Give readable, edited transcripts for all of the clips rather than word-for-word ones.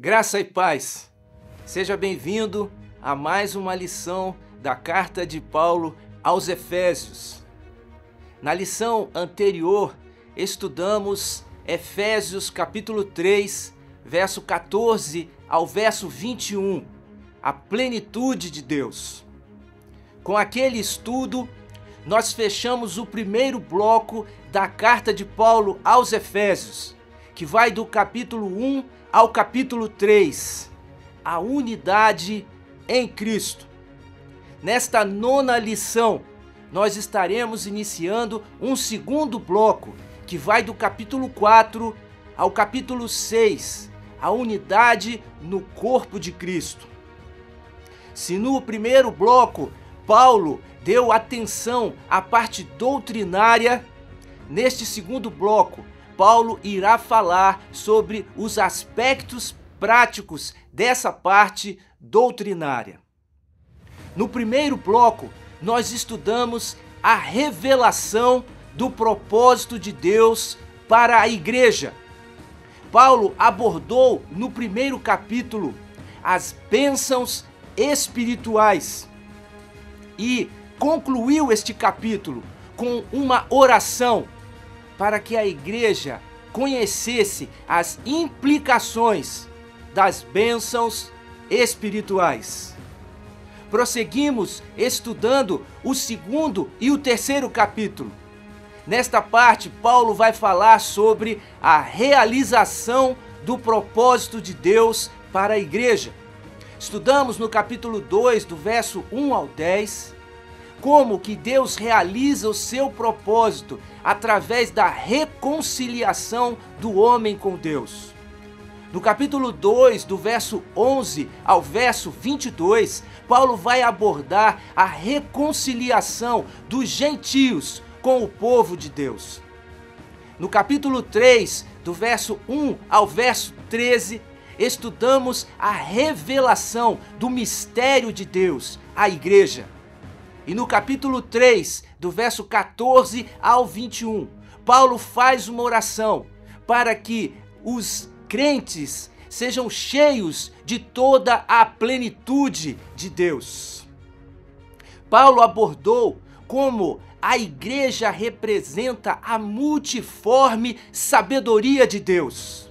Graça e paz. Seja bem-vindo a mais uma lição da carta de Paulo aos Efésios. Na lição anterior, estudamos Efésios capítulo 3, verso 14 ao verso 21, a plenitude de Deus. Com aquele estudo, nós fechamos o primeiro bloco da carta de Paulo aos Efésios, que vai do capítulo 1 ao capítulo 3, a unidade em Cristo. Nesta nona lição, nós estaremos iniciando um segundo bloco, que vai do capítulo 4 ao capítulo 6, a unidade no corpo de Cristo. Se no primeiro bloco, Paulo deu atenção à parte doutrinária, neste segundo bloco, Paulo irá falar sobre os aspectos práticos dessa parte doutrinária. No primeiro bloco, nós estudamos a revelação do propósito de Deus para a igreja. Paulo abordou no primeiro capítulo as bênçãos espirituais e concluiu este capítulo com uma oração para que a igreja conhecesse as implicações das bênçãos espirituais. Prosseguimos estudando o segundo e o terceiro capítulo. Nesta parte, Paulo vai falar sobre a realização do propósito de Deus para a igreja. Estudamos no capítulo 2, do verso 1 ao 10, como que Deus realiza o seu propósito através da reconciliação do homem com Deus. No capítulo 2, do verso 11 ao verso 22, Paulo vai abordar a reconciliação dos gentios com o povo de Deus. No capítulo 3, do verso 1 ao verso 13, estudamos a revelação do mistério de Deus à igreja. E no capítulo 3, do verso 14 ao 21, Paulo faz uma oração para que os crentes sejam cheios de toda a plenitude de Deus. Paulo abordou como a igreja representa a multiforme sabedoria de Deus.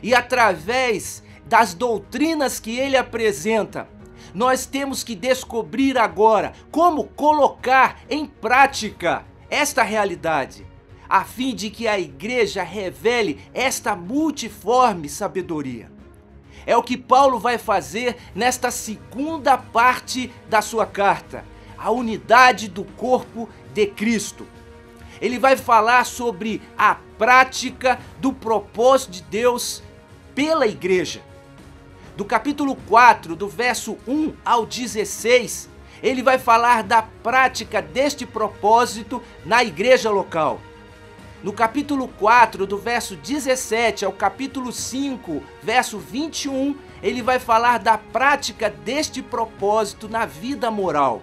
E através das doutrinas que ele apresenta, nós temos que descobrir agora como colocar em prática esta realidade, a fim de que a igreja revele esta multiforme sabedoria. É o que Paulo vai fazer nesta segunda parte da sua carta, a unidade do corpo de Cristo. Ele vai falar sobre a prática do propósito de Deus pela igreja. Do capítulo 4, do verso 1 ao 16, ele vai falar da prática deste propósito na igreja local. No capítulo 4, do verso 17 ao capítulo 5, verso 21, ele vai falar da prática deste propósito na vida moral.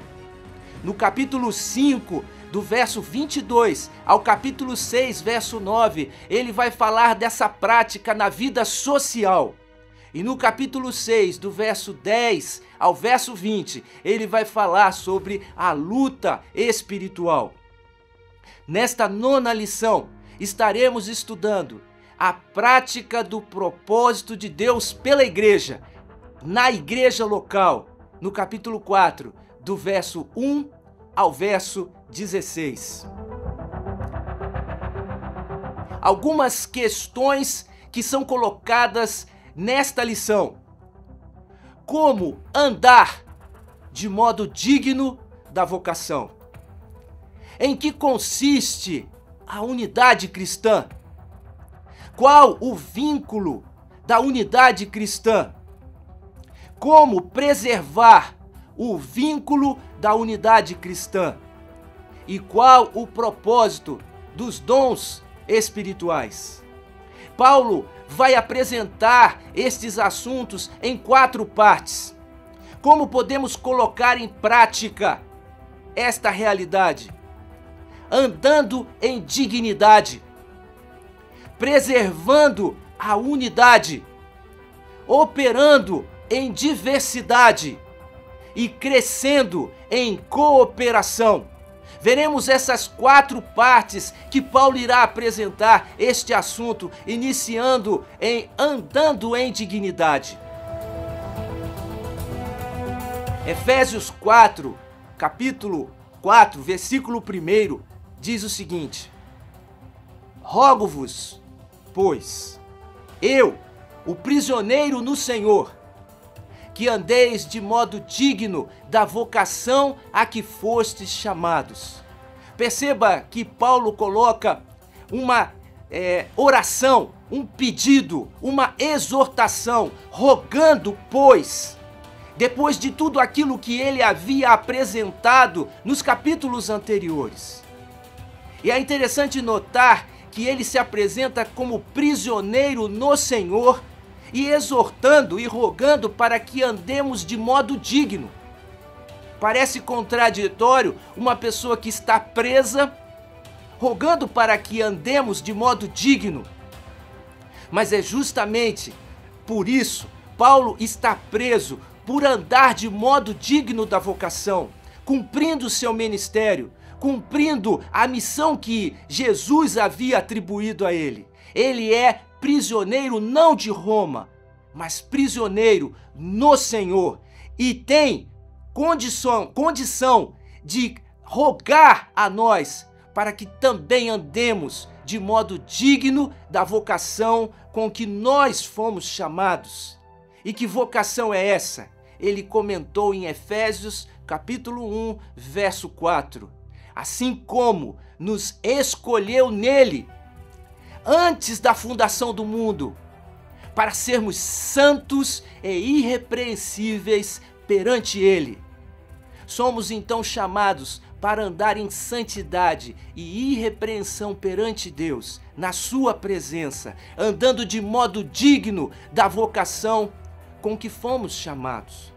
No capítulo 5, do verso 22 ao capítulo 6, verso 9, ele vai falar dessa prática na vida social. E no capítulo 6, do verso 10 ao verso 20, ele vai falar sobre a luta espiritual. Nesta nona lição, estaremos estudando a prática do propósito de Deus pela igreja, na igreja local, no capítulo 4, do verso 1 ao verso 16. Algumas questões que são colocadas nesta lição. Como andar de modo digno da vocação? Em que consiste a unidade cristã? Qual o vínculo da unidade cristã? Como preservar o vínculo da unidade cristã? E qual o propósito dos dons espirituais? Paulo vai apresentar estes assuntos em 4 partes. Como podemos colocar em prática esta realidade? Andando em dignidade, preservando a unidade, operando em diversidade e crescendo em cooperação. Veremos essas 4 partes que Paulo irá apresentar este assunto, iniciando em andando em dignidade. Efésios 4, capítulo 4, versículo 1, diz o seguinte: Rogo-vos, pois, eu, o prisioneiro no Senhor, que andeis de modo digno da vocação a que fostes chamados. Perceba que Paulo coloca uma oração, um pedido, uma exortação, rogando, pois, depois de tudo aquilo que ele havia apresentado nos capítulos anteriores. E é interessante notar que ele se apresenta como prisioneiro no Senhor e exortando e rogando para que andemos de modo digno. Parece contraditório uma pessoa que está presa, rogando para que andemos de modo digno. Mas é justamente por isso Paulo está preso, por andar de modo digno da vocação, cumprindo o seu ministério, cumprindo a missão que Jesus havia atribuído a ele. Ele é prisioneiro não de Roma, mas prisioneiro no Senhor, e tem condição de rogar a nós para que também andemos de modo digno da vocação com que nós fomos chamados. E que vocação é essa? Ele comentou em Efésios capítulo 1, verso 4. Assim como nos escolheu nele, antes da fundação do mundo, para sermos santos e irrepreensíveis perante ele. Somos então chamados para andar em santidade e irrepreensão perante Deus, na sua presença, andando de modo digno da vocação com que fomos chamados.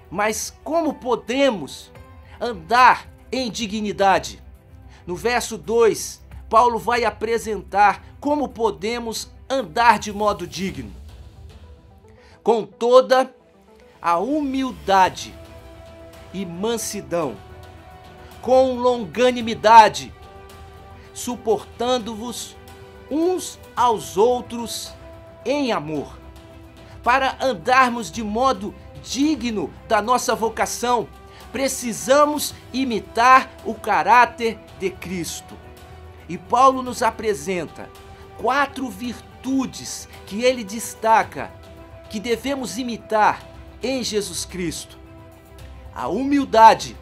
Mas como podemos andar em dignidade? No verso 2, Paulo vai apresentar como podemos andar de modo digno. Com toda a humildade e mansidão, com longanimidade, suportando-vos uns aos outros em amor. Para andarmos de modo digno da nossa vocação, precisamos imitar o caráter de Cristo. E Paulo nos apresenta 4 virtudes que ele destaca que devemos imitar em Jesus Cristo: a humildade,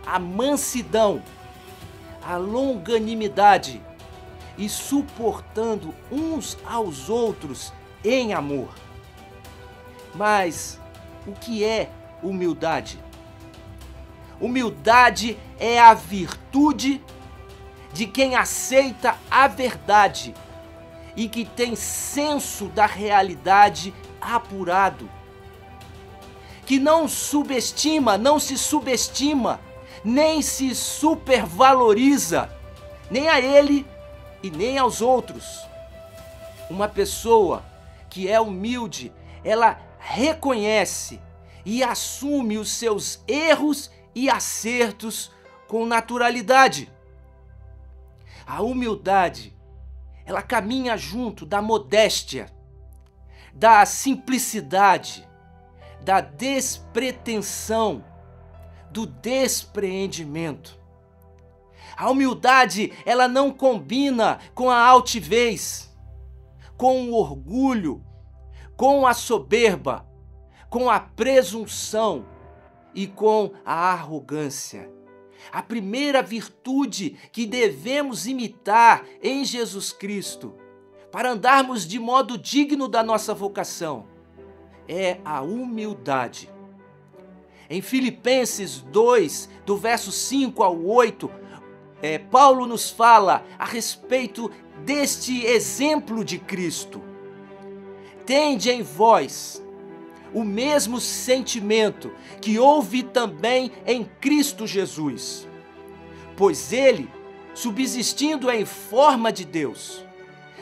a mansidão, a longanimidade e suportando uns aos outros em amor. Mas o que é humildade? Humildade é a virtude de quem aceita a verdade e que tem senso da realidade apurado, que não subestima, não se subestima, nem se supervaloriza, nem a ele e nem aos outros. Uma pessoa que é humilde, ela reconhece e assume os seus erros e acertos com naturalidade. A humildade, ela caminha junto da modéstia, da simplicidade, da despretensão, do despreendimento. A humildade, ela não combina com a altivez, com o orgulho, com a soberba, com a presunção e com a arrogância. A primeira virtude que devemos imitar em Jesus Cristo, para andarmos de modo digno da nossa vocação, é a humildade. Em Filipenses 2, do verso 5 ao 8, Paulo nos fala a respeito deste exemplo de Cristo. Tende em vós o mesmo sentimento que houve também em Cristo Jesus, pois ele, subsistindo em forma de Deus,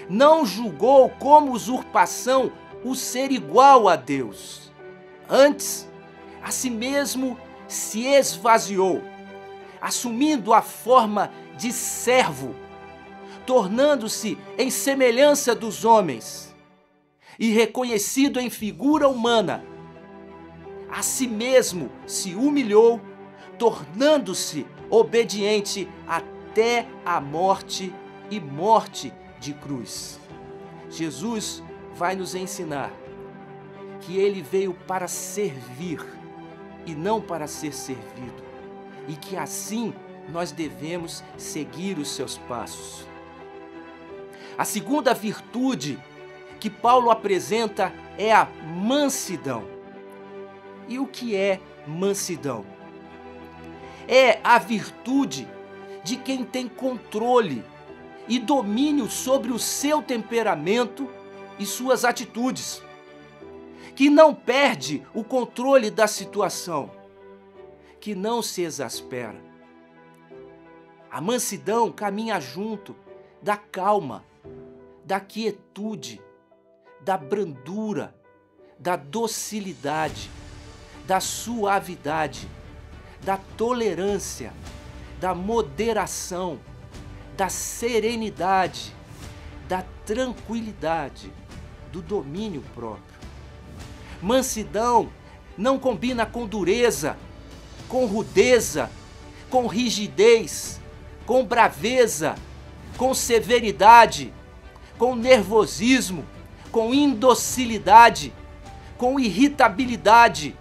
não julgou como usurpação o ser igual a Deus. Antes, a si mesmo se esvaziou, assumindo a forma de servo, tornando-se em semelhança dos homens e reconhecido em figura humana. A si mesmo se humilhou, tornando-se obediente até a morte e morte de cruz. Jesus vai nos ensinar que ele veio para servir e não para ser servido, e que assim nós devemos seguir os seus passos. A segunda virtude que Paulo apresenta é a mansidão. E o que é mansidão? É a virtude de quem tem controle e domínio sobre o seu temperamento e suas atitudes, que não perde o controle da situação, que não se exaspera. A mansidão caminha junto da calma, da quietude, da brandura, da docilidade, da suavidade, da tolerância, da moderação, da serenidade, da tranquilidade, do domínio próprio. Mansidão não combina com dureza, com rudeza, com rigidez, com braveza, com severidade, com nervosismo, com indocilidade, com irritabilidade,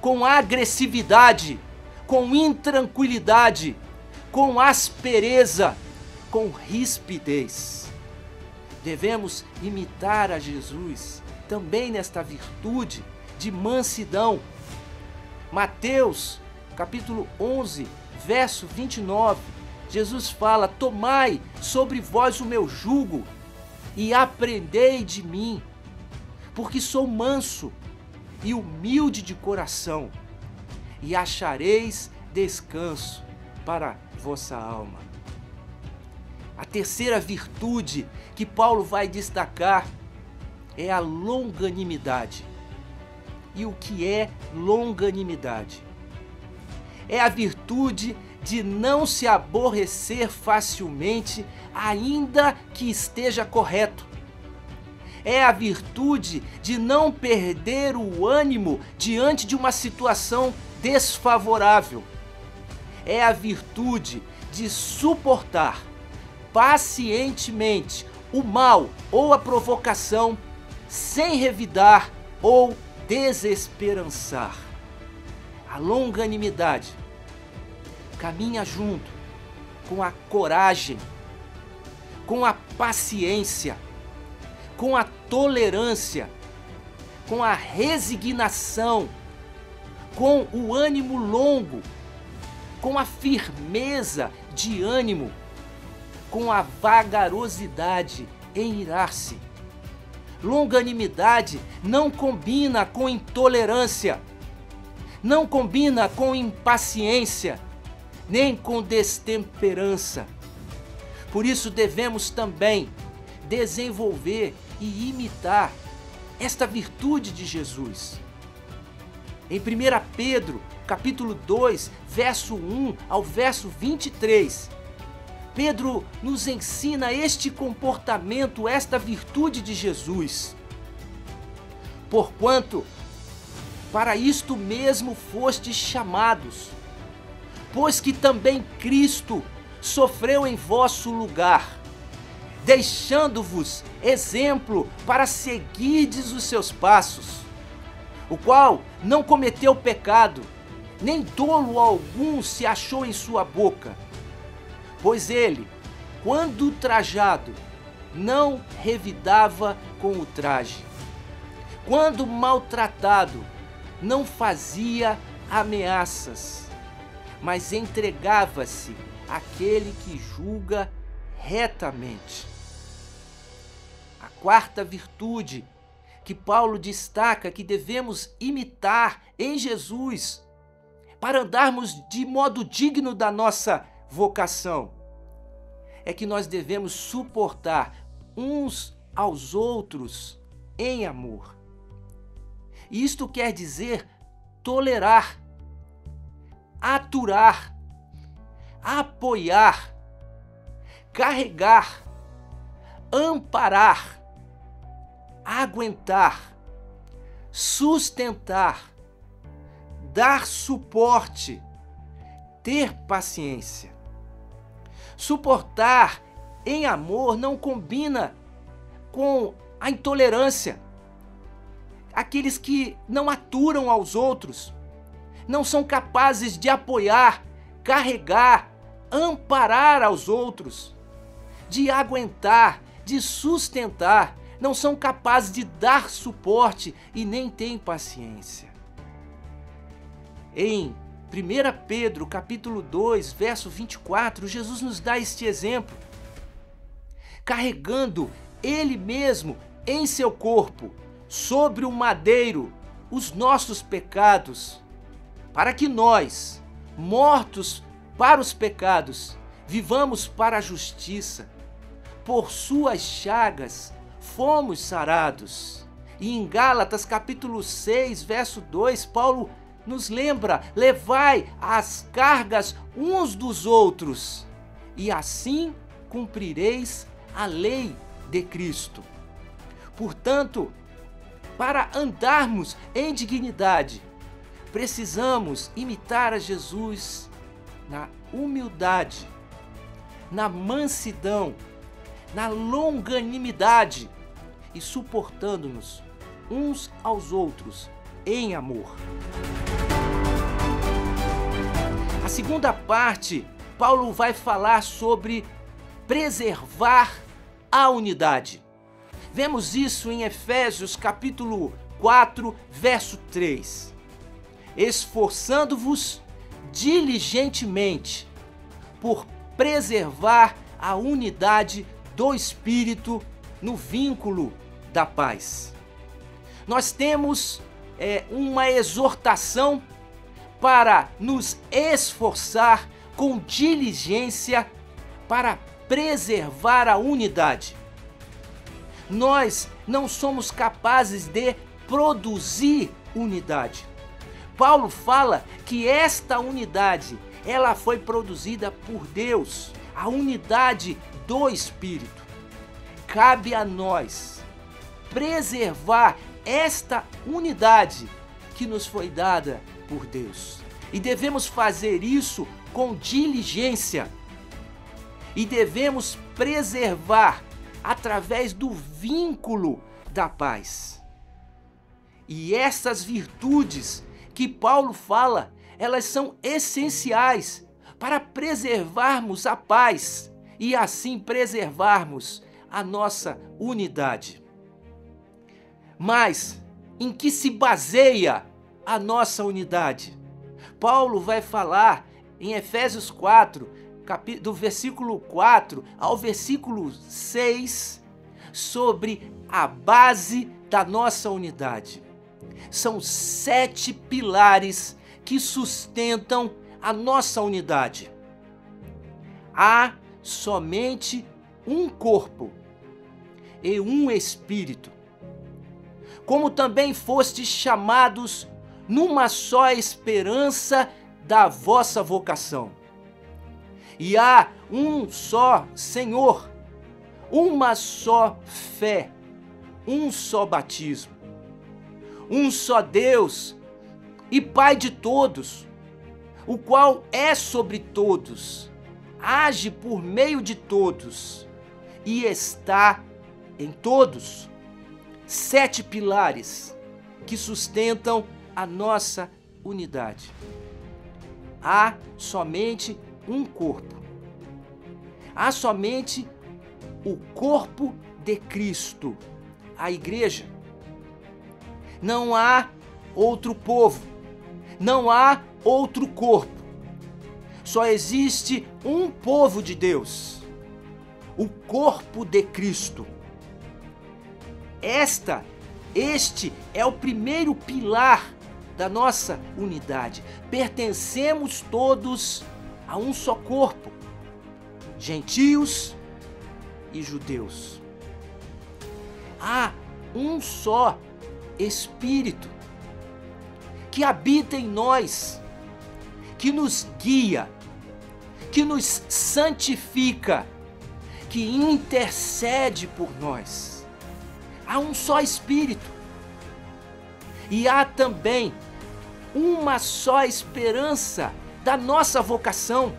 com agressividade, com intranquilidade, com aspereza, com rispidez. Devemos imitar a Jesus também nesta virtude de mansidão. Mateus, capítulo 11, verso 29, Jesus fala: tomai sobre vós o meu jugo e aprendei de mim, porque sou manso e humilde de coração, e achareis descanso para vossa alma. A terceira virtude que Paulo vai destacar é a longanimidade. E o que é longanimidade? É a virtude de não se aborrecer facilmente, ainda que esteja correto. É a virtude de não perder o ânimo diante de uma situação desfavorável. É a virtude de suportar pacientemente o mal ou a provocação, sem revidar ou desesperançar. A longanimidade caminha junto com a coragem, com a paciência, com a tolerância, com a resignação, com o ânimo longo, com a firmeza de ânimo, com a vagarosidade em irar-se. Longanimidade não combina com intolerância, não combina com impaciência, nem com destemperança. Por isso devemos também desenvolver e imitar esta virtude de Jesus. Em 1 Pedro, capítulo 2, verso 1 ao verso 23, Pedro nos ensina este comportamento, esta virtude de Jesus. Porquanto, para isto mesmo fostes chamados, pois que também Cristo sofreu em vosso lugar, deixando-vos exemplo para seguirdes os seus passos, o qual não cometeu pecado, nem dolo algum se achou em sua boca. Pois ele, quando trajado, não revidava com o traje. Quando maltratado, não fazia ameaças, mas entregava-se àquele que julga retamente. A quarta virtude que Paulo destaca que devemos imitar em Jesus para andarmos de modo digno da nossa vocação é que nós devemos suportar uns aos outros em amor. Isto quer dizer tolerar, aturar, apoiar, carregar, amparar, aguentar, sustentar, dar suporte, ter paciência. Suportar em amor não combina com a intolerância. Aqueles que não aturam aos outros, não são capazes de apoiar, carregar, amparar aos outros, de aguentar, de sustentar, não são capazes de dar suporte e nem têm paciência. Em 1 Pedro, capítulo 2, verso 24, Jesus nos dá este exemplo. Carregando Ele mesmo em seu corpo, sobre o madeiro, os nossos pecados, para que nós, mortos para os pecados, vivamos para a justiça. Por suas chagas fomos sarados. E em Gálatas capítulo 6, verso 2, Paulo nos lembra: levai as cargas uns dos outros, e assim cumprireis a lei de Cristo. Portanto, para andarmos em dignidade, precisamos imitar a Jesus na humildade, na mansidão, na longanimidade e suportando-nos uns aos outros em amor. A segunda parte, Paulo vai falar sobre preservar a unidade. Vemos isso em Efésios capítulo 4, verso 3. Esforçando-vos diligentemente por preservar a unidade do Espírito no vínculo da paz. Nós temos uma exortação para nos esforçar com diligência para preservar a unidade. Nós não somos capazes de produzir unidade. Paulo fala que esta unidade, ela foi produzida por Deus, a unidade do Espírito. Cabe a nós preservar esta unidade que nos foi dada por Deus. E devemos fazer isso com diligência. E devemos preservar através do vínculo da paz. E essas virtudes que Paulo fala, elas são essenciais para preservarmos a paz e assim preservarmos a nossa unidade. Mas em que se baseia a nossa unidade? Paulo vai falar em Efésios 4, do versículo 4 ao versículo 6, sobre a base da nossa unidade. São 7 pilares que sustentam a nossa unidade. Há somente um corpo e um espírito, como também fostes chamados numa só esperança da vossa vocação. E há um só Senhor, uma só fé, um só batismo, um só Deus e Pai de todos, o qual é sobre todos, age por meio de todos e está em todos. 7 pilares que sustentam a nossa unidade. Há somente um corpo. Há somente o corpo de Cristo, a igreja. Não há outro povo, não há outro corpo. Só existe um povo de Deus, o corpo de Cristo. Este é o primeiro pilar da nossa unidade. Pertencemos todos a um só corpo, gentios e judeus. Há um só Espírito, que habita em nós, que nos guia, que nos santifica, que intercede por nós. Há um só Espírito e há também uma só esperança da nossa vocação.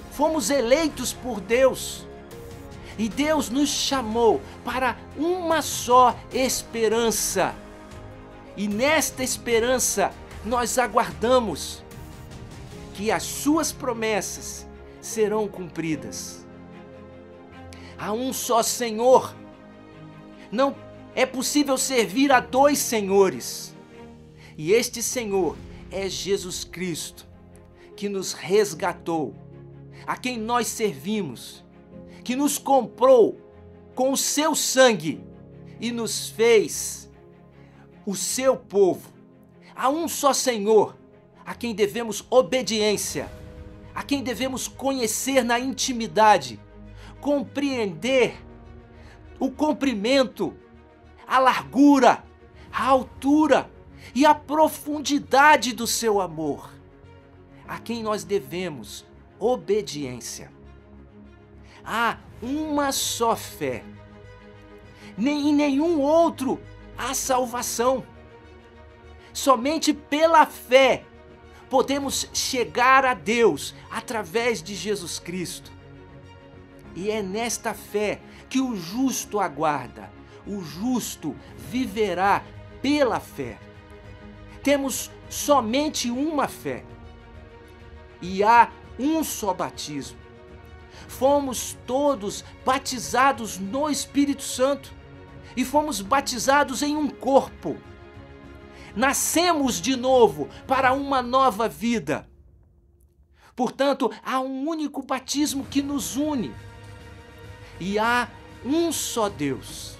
Fomos eleitos por Deus e Deus nos chamou para uma só esperança. E nesta esperança nós aguardamos que as suas promessas serão cumpridas. Há um só Senhor. Não é possível servir a dois senhores. E este Senhor é Jesus Cristo, que nos resgatou, a quem nós servimos, que nos comprou com o seu sangue e nos fez o seu povo. Há um só Senhor, a quem devemos obediência, a quem devemos conhecer na intimidade, compreender o comprimento, a largura, a altura e a profundidade do seu amor, a quem nós devemos obediência. Há uma só fé, nem em nenhum outro há salvação. Somente pela fé podemos chegar a Deus através de Jesus Cristo. E é nesta fé que o justo aguarda, o justo viverá pela fé. Temos somente uma fé e há um só batismo. Fomos todos batizados no Espírito Santo e fomos batizados em um corpo. Nascemos de novo para uma nova vida. Portanto, há um único batismo que nos une. E há um só Deus,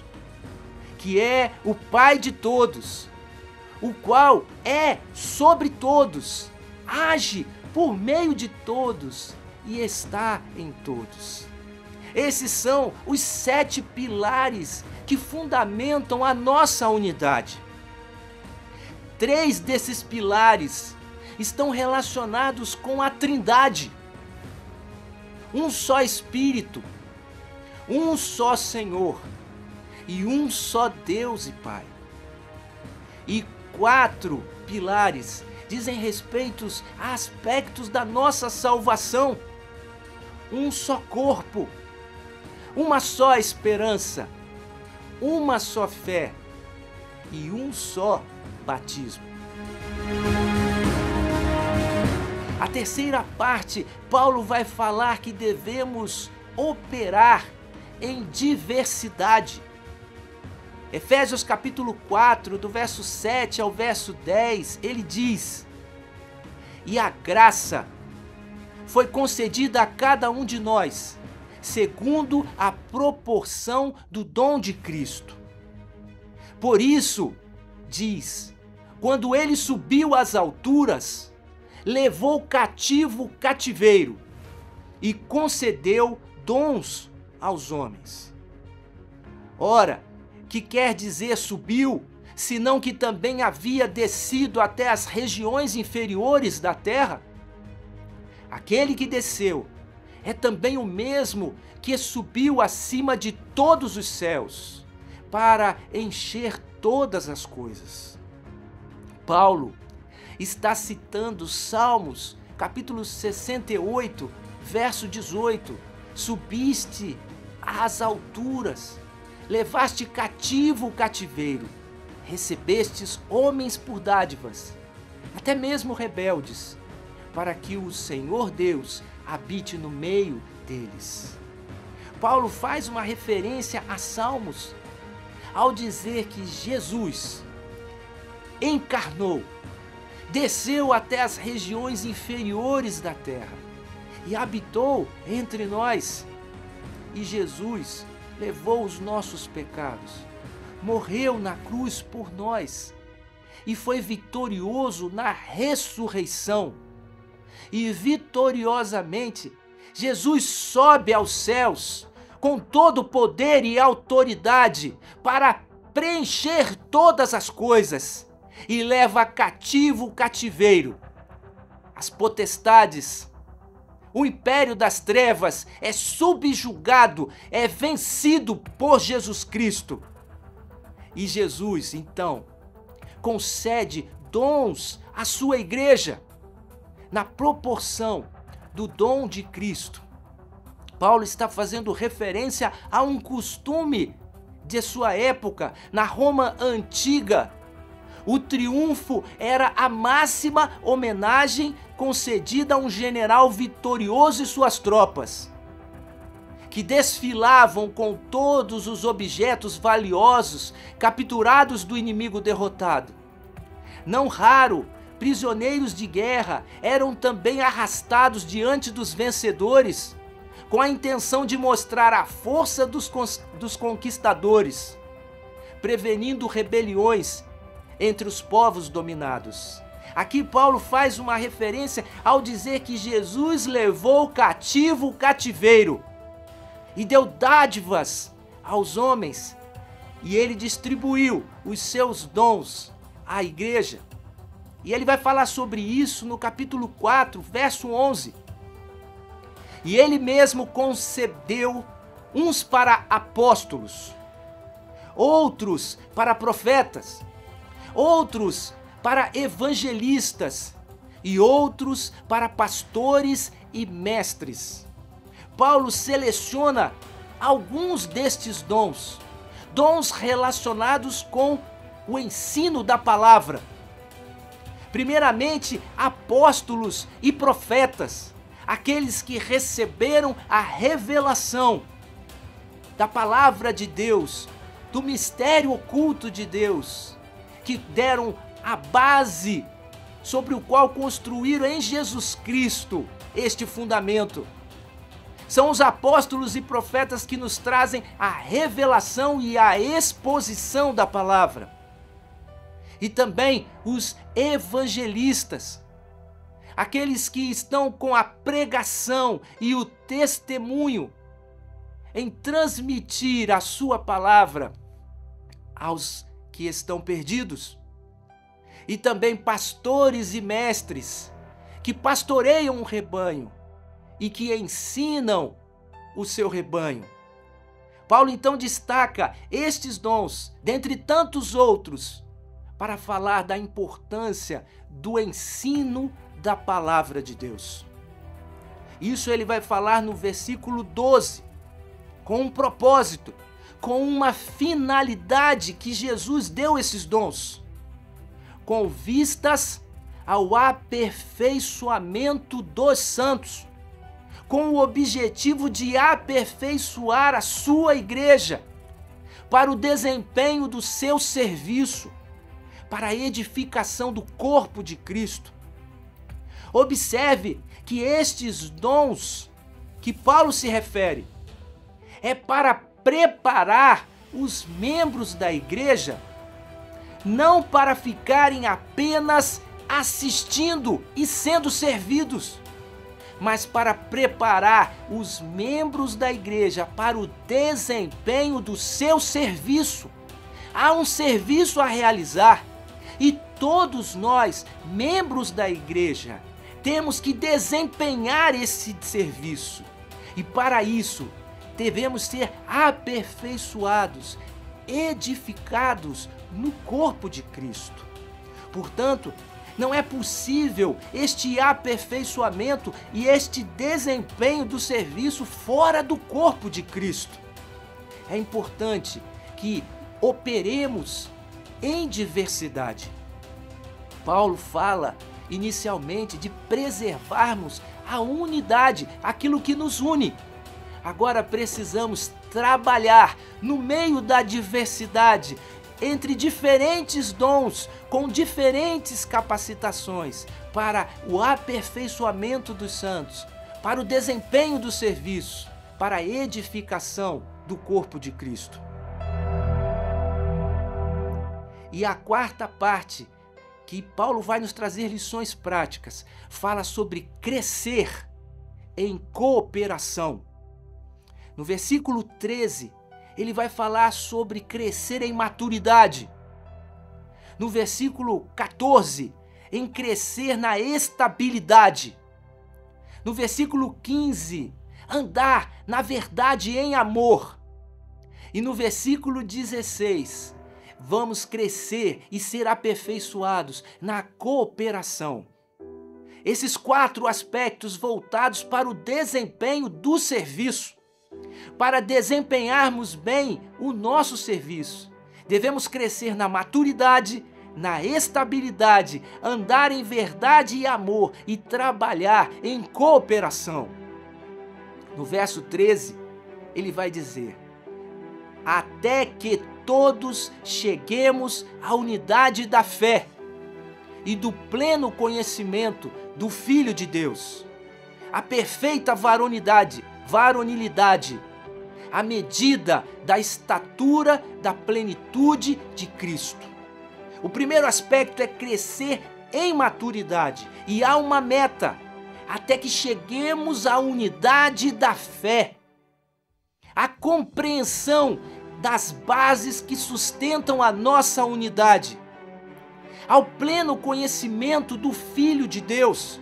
que é o Pai de todos, o qual é sobre todos, age por meio de todos e está em todos. Esses são os 7 pilares que fundamentam a nossa unidade. 3 desses pilares estão relacionados com a Trindade. Um só Espírito, um só Senhor e um só Deus e Pai. E 4 pilares dizem respeito a aspectos da nossa salvação. Um só corpo, uma só esperança, uma só fé e um só batismo. A terceira parte, Paulo vai falar que devemos operar em diversidade. Efésios capítulo 4, do verso 7 ao verso 10, ele diz: "E a graça foi concedida a cada um de nós, segundo a proporção do dom de Cristo. Por isso, diz, quando ele subiu às alturas, levou cativo o cativeiro e concedeu dons aos homens." Ora, que quer dizer subiu, senão que também havia descido até as regiões inferiores da terra? Aquele que desceu é também o mesmo que subiu acima de todos os céus, para encher todas as coisas. Paulo está citando Salmos, capítulo 68, verso 18. Subiste às alturas, levaste cativo o cativeiro, recebestes homens por dádivas, até mesmo rebeldes, para que o Senhor Deus habite no meio deles. Paulo faz uma referência a Salmos ao dizer que Jesus encarnou, desceu até as regiões inferiores da terra e habitou entre nós. E Jesus levou os nossos pecados, morreu na cruz por nós e foi vitorioso na ressurreição. E vitoriosamente Jesus sobe aos céus com todo o poder e autoridade para preencher todas as coisas e leva cativo o cativeiro. As potestades, o império das trevas é subjugado, é vencido por Jesus Cristo. E Jesus, então, concede dons à sua igreja na proporção do dom de Cristo. Paulo está fazendo referência a um costume de sua época, na Roma antiga. O triunfo era a máxima homenagem concedida a um general vitorioso e suas tropas, que desfilavam com todos os objetos valiosos capturados do inimigo derrotado. Não raro, prisioneiros de guerra eram também arrastados diante dos vencedores, com a intenção de mostrar a força dos conquistadores, prevenindo rebeliões entre os povos dominados. Aqui Paulo faz uma referência ao dizer que Jesus levou cativo o cativeiro e deu dádivas aos homens, e ele distribuiu os seus dons à igreja. E ele vai falar sobre isso no capítulo 4, verso 11. E ele mesmo concedeu uns para apóstolos, outros para profetas, outros para evangelistas e outros para pastores e mestres. Paulo seleciona alguns destes dons, dons relacionados com o ensino da palavra. Primeiramente, apóstolos e profetas, aqueles que receberam a revelação da palavra de Deus, do mistério oculto de Deus, que deram a base sobre o qual construíram em Jesus Cristo este fundamento. São os apóstolos e profetas que nos trazem a revelação e a exposição da palavra. E também os evangelistas, aqueles que estão com a pregação e o testemunho em transmitir a sua palavra aos que estão perdidos. E também pastores e mestres que pastoreiam o rebanho e que ensinam o seu rebanho. Paulo então destaca estes dons, dentre tantos outros, para falar da importância do ensino da palavra de Deus. Isso ele vai falar no versículo 12, com um propósito, com uma finalidade que Jesus deu esses dons, com vistas ao aperfeiçoamento dos santos, com o objetivo de aperfeiçoar a sua igreja para o desempenho do seu serviço, para a edificação do corpo de Cristo. Observe que estes dons que Paulo se refere é para preparar os membros da igreja, não para ficarem apenas assistindo e sendo servidos, mas para preparar os membros da igreja para o desempenho do seu serviço. Há um serviço a realizar e todos nós, membros da igreja, temos que desempenhar esse serviço. E para isso, devemos ser aperfeiçoados, edificados no corpo de Cristo. Portanto, não é possível este aperfeiçoamento e este desempenho do serviço fora do corpo de Cristo. É importante que operemos em diversidade. Paulo fala inicialmente de preservarmos a unidade, aquilo que nos une. Agora precisamos trabalhar no meio da diversidade, entre diferentes dons, com diferentes capacitações, para o aperfeiçoamento dos santos, para o desempenho do serviço, para a edificação do corpo de Cristo. E a quarta parte, que Paulo vai nos trazer lições práticas, fala sobre crescer em cooperação. No versículo 13, ele vai falar sobre crescer em maturidade, No versículo 14, em crescer na estabilidade. No versículo 15, andar na verdade em amor. E no versículo 16, vamos crescer e ser aperfeiçoados na cooperação. Esses 4 aspectos voltados para o desempenho do serviço. Para desempenharmos bem o nosso serviço, devemos crescer na maturidade, na estabilidade, andar em verdade e amor e trabalhar em cooperação. No verso 13, ele vai dizer: até que todos cheguemos à unidade da fé e do pleno conhecimento do Filho de Deus, a perfeita varonilidade, à medida da estatura da plenitude de Cristo. O primeiro aspecto é crescer em maturidade, e há uma meta, até que cheguemos à unidade da fé, a compreensão das bases que sustentam a nossa unidade, ao pleno conhecimento do Filho de Deus,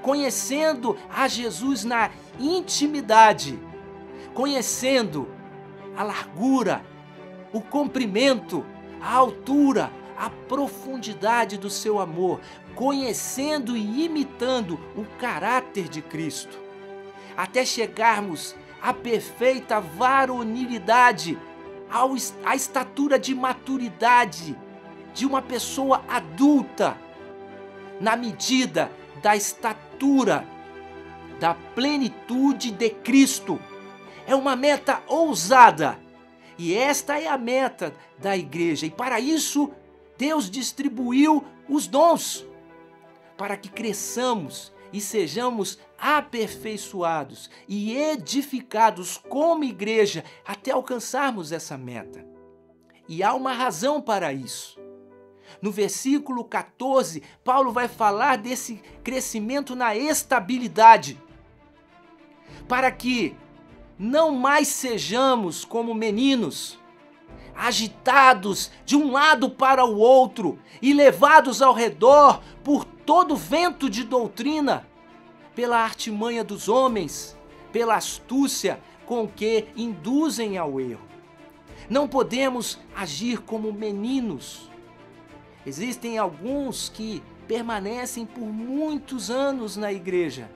conhecendo a Jesus na intimidade, conhecendo a largura, o comprimento, a altura, a profundidade do seu amor, conhecendo e imitando o caráter de Cristo, até chegarmos à perfeita varonilidade, à estatura de maturidade de uma pessoa adulta, na medida da estatura da plenitude de Cristo. É uma meta ousada, e esta é a meta da igreja, e para isso Deus distribuiu os dons, para que cresçamos e sejamos aperfeiçoados e edificados como igreja até alcançarmos essa meta. E há uma razão para isso. No versículo 14, Paulo vai falar desse crescimento na estabilidade, para que não mais sejamos como meninos, agitados de um lado para o outro e levados ao redor por todo vento de doutrina, pela artimanha dos homens, pela astúcia com que induzem ao erro. Não podemos agir como meninos. Existem alguns que permanecem por muitos anos na igreja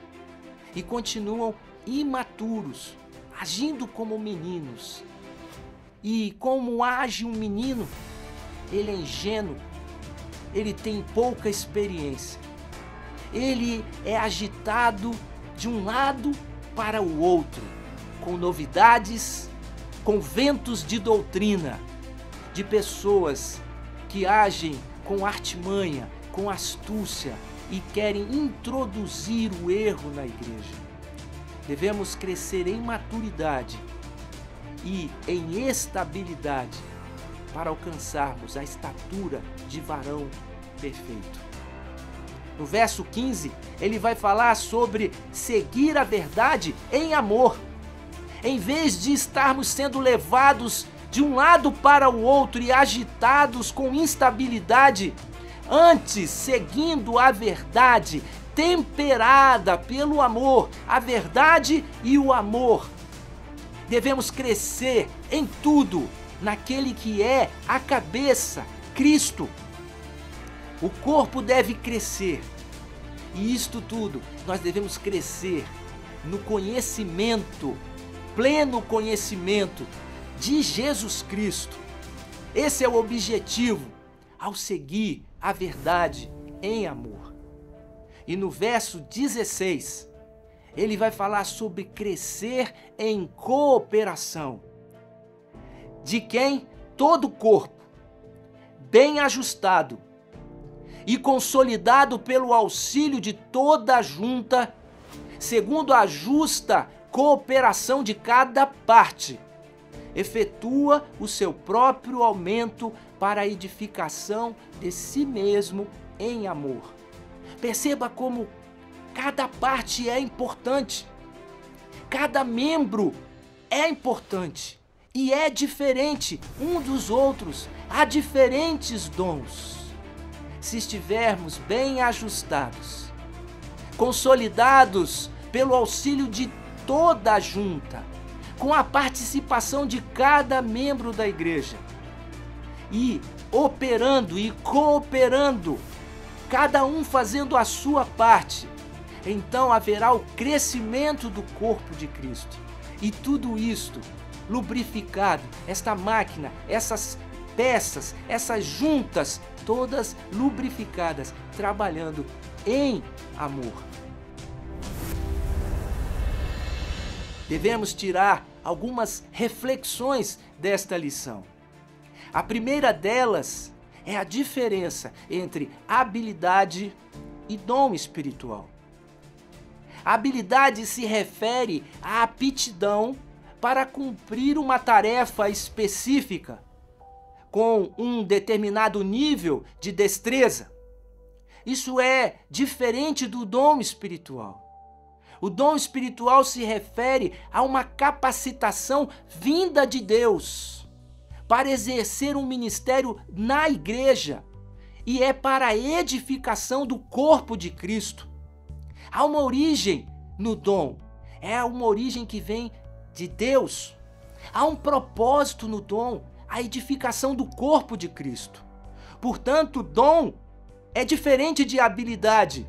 e continuam imaturos, agindo como meninos. E como age um menino, ele é ingênuo, ele tem pouca experiência. Ele é agitado de um lado para o outro, com novidades, com ventos de doutrina, de pessoas que agem com artimanha, com astúcia e querem introduzir o erro na igreja. Devemos crescer em maturidade e em estabilidade para alcançarmos a estatura de varão perfeito. No verso 15, ele vai falar sobre seguir a verdade em amor. Em vez de estarmos sendo levados de um lado para o outro e agitados com instabilidade, antes seguindo a verdade, temperada pelo amor, a verdade e o amor. Devemos crescer em tudo, naquele que é a cabeça, Cristo. O corpo deve crescer, e isto tudo nós devemos crescer no conhecimento, pleno conhecimento de Jesus Cristo. Esse é o objetivo ao seguir a verdade em amor. E no verso 16, ele vai falar sobre crescer em cooperação, de quem todo o corpo, bem ajustado e consolidado pelo auxílio de toda a junta, segundo a justa cooperação de cada parte, efetua o seu próprio aumento para a edificação de si mesmo em amor. Perceba como cada parte é importante, cada membro é importante e é diferente um dos outros. Há diferentes dons, se estivermos bem ajustados, consolidados pelo auxílio de toda a junta, com a participação de cada membro da igreja, e operando e cooperando, cada um fazendo a sua parte, então haverá o crescimento do corpo de Cristo. E tudo isto lubrificado, esta máquina, essas peças, essas juntas, todas lubrificadas, trabalhando em amor. Devemos tirar algumas reflexões desta lição. A primeira delas é a diferença entre habilidade e dom espiritual. A habilidade se refere à aptidão para cumprir uma tarefa específica com um determinado nível de destreza. Isso é diferente do dom espiritual. O dom espiritual se refere a uma capacitação vinda de Deus para exercer um ministério na igreja, e é para a edificação do corpo de Cristo. Há uma origem no dom, é uma origem que vem de Deus. Há um propósito no dom, a edificação do corpo de Cristo. Portanto, dom é diferente de habilidade,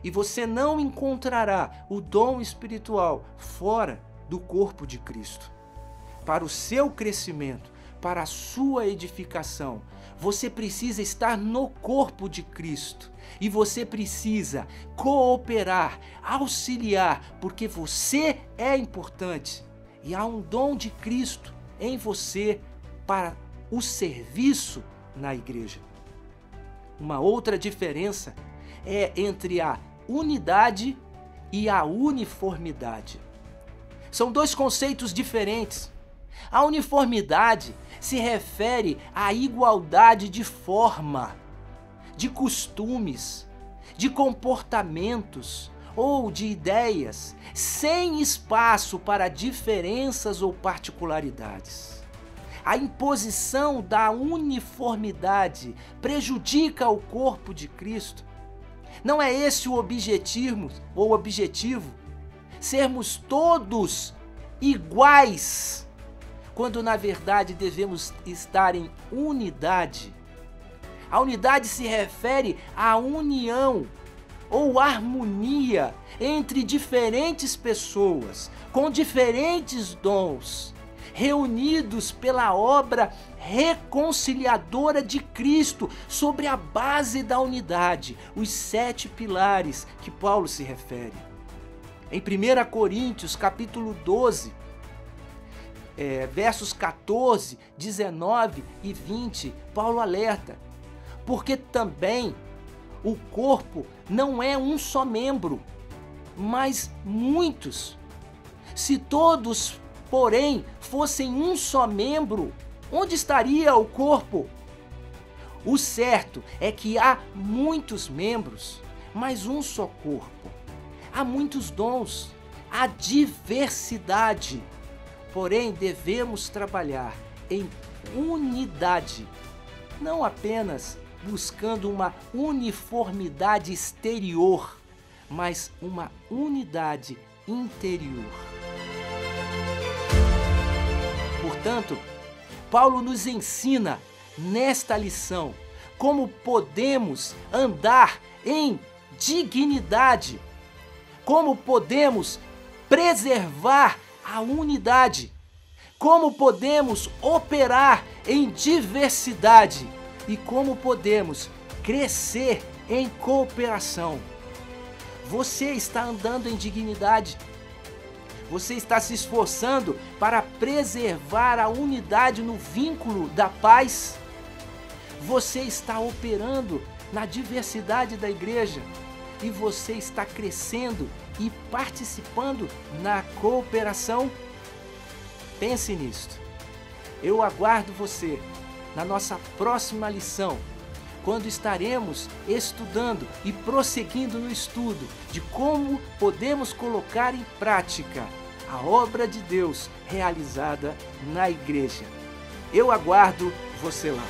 e você não encontrará o dom espiritual fora do corpo de Cristo. Para o seu crescimento, para a sua edificação, você precisa estar no corpo de Cristo. E você precisa cooperar, auxiliar, porque você é importante. E há um dom de Cristo em você para o serviço na igreja. Uma outra diferença é entre a unidade e a uniformidade. São dois conceitos diferentes. A uniformidade se refere à igualdade de forma, de costumes, de comportamentos ou de ideias, sem espaço para diferenças ou particularidades. A imposição da uniformidade prejudica o corpo de Cristo. Não é esse o objetivo, sermos todos iguais, quando na verdade devemos estar em unidade. A unidade se refere à união ou harmonia entre diferentes pessoas, com diferentes dons, reunidos pela obra reconciliadora de Cristo, sobre a base da unidade, os 7 pilares que Paulo se refere. Em 1 Coríntios, capítulo 12, versos 14, 19 e 20, Paulo alerta: porque também o corpo não é um só membro, mas muitos. Se todos, porém, fossem um só membro, onde estaria o corpo? O certo é que há muitos membros, mas um só corpo. Há muitos dons, há diversidade. Porém, devemos trabalhar em unidade, não apenas buscando uma uniformidade exterior, mas uma unidade interior. Portanto, Paulo nos ensina nesta lição como podemos andar em dignidade, como podemos preservar a unidade, como podemos operar em diversidade e como podemos crescer em cooperação. Você está andando em dignidade. Você está se esforçando para preservar a unidade no vínculo da paz. Você está operando na diversidade da igreja e você está crescendo e participando na cooperação. Pense nisto. Eu aguardo você na nossa próxima lição, quando estaremos estudando e prosseguindo no estudo de como podemos colocar em prática a obra de Deus realizada na igreja. Eu aguardo você lá.